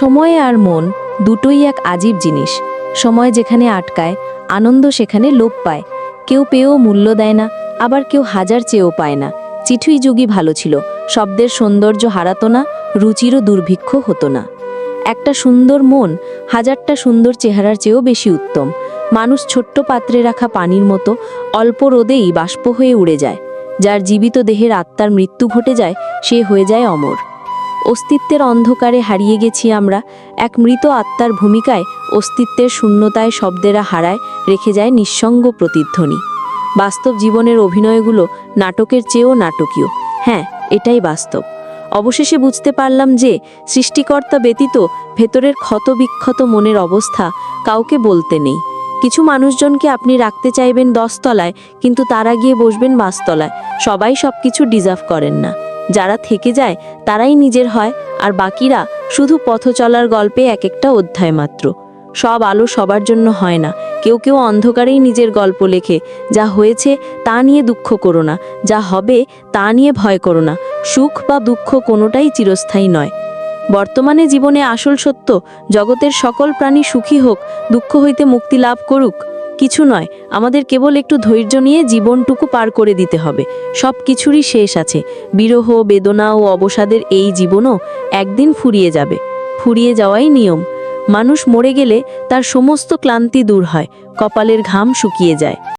সময় আর মন দুটোই এক আজীব জিনিস। সময় যেখানে আটকায়, আনন্দ সেখানে লোপ পায়। কেউ পেয়েও মূল্য দেয় না, আবার কেউ হাজার চেয়েও পায় না। চিঠুই যুগই ভালো ছিল, শব্দের সৌন্দর্য হারাতো না, রুচিরও দুর্ভিক্ষ হতো না। একটা সুন্দর মন হাজারটা সুন্দর চেহারার চেয়েও বেশি উত্তম। মানুষ ছোট্ট পাত্রে রাখা পানির মতো, অল্প রোদেই বাষ্প হয়ে উড়ে যায়। যার জীবিত দেহের আত্মার মৃত্যু ঘটে যায়, সে হয়ে যায় অমর। অস্তিত্বের অন্ধকারে হারিয়ে গেছি আমরা, এক মৃত আত্মার ভূমিকায় অস্তিত্বের শূন্যতায় শব্দেরা হারায়, রেখে যায় নিঃসঙ্গ প্রতিধ্বনি। বাস্তব জীবনের অভিনয়গুলো নাটকের চেয়েও নাটকীয়। হ্যাঁ, এটাই বাস্তব। অবশেষে বুঝতে পারলাম যে সৃষ্টিকর্তা ব্যতীত ভেতরের ক্ষতবিক্ষত মনের অবস্থা কাউকে বলতে নেই। কিছু মানুষজনকে আপনি রাখতে চাইবেন 10 তলায়, কিন্তু তারা গিয়ে বসবেন 5 তলায়। সবাই সব কিছু ডিজার্ভ করেন না। যারা থেকে যায় তারাই নিজের হয়, আর বাকিরা শুধু পথ চলার গল্পে এক একটা অধ্যায় মাত্র। সব আলো সবার জন্য হয় না। কেউ কেউ অন্ধকারেই নিজের গল্প লেখে। যা হয়েছে তা নিয়ে দুঃখ করো না, যা হবে তা নিয়ে ভয় করো না। সুখ বা দুঃখ কোনোটাই চিরস্থায়ী নয়। বর্তমানে জীবনে আসল সত্য, জগতের সকল প্রাণী সুখী হোক, দুঃখ হইতে মুক্তি লাভ করুক, কিছু নয়। আমাদের কেবল একটু ধৈর্য নিয়ে জীবনটুকু পার করে দিতে হবে। সব কিছুরই শেষ আছে। বিরহ, বেদনা ও অবসাদের এই জীবনও একদিন ফুরিয়ে যাবে। ফুরিয়ে যাওয়াই নিয়ম। মানুষ মরে গেলে তার সমস্ত ক্লান্তি দূর হয়, কপালের ঘাম শুকিয়ে যায়।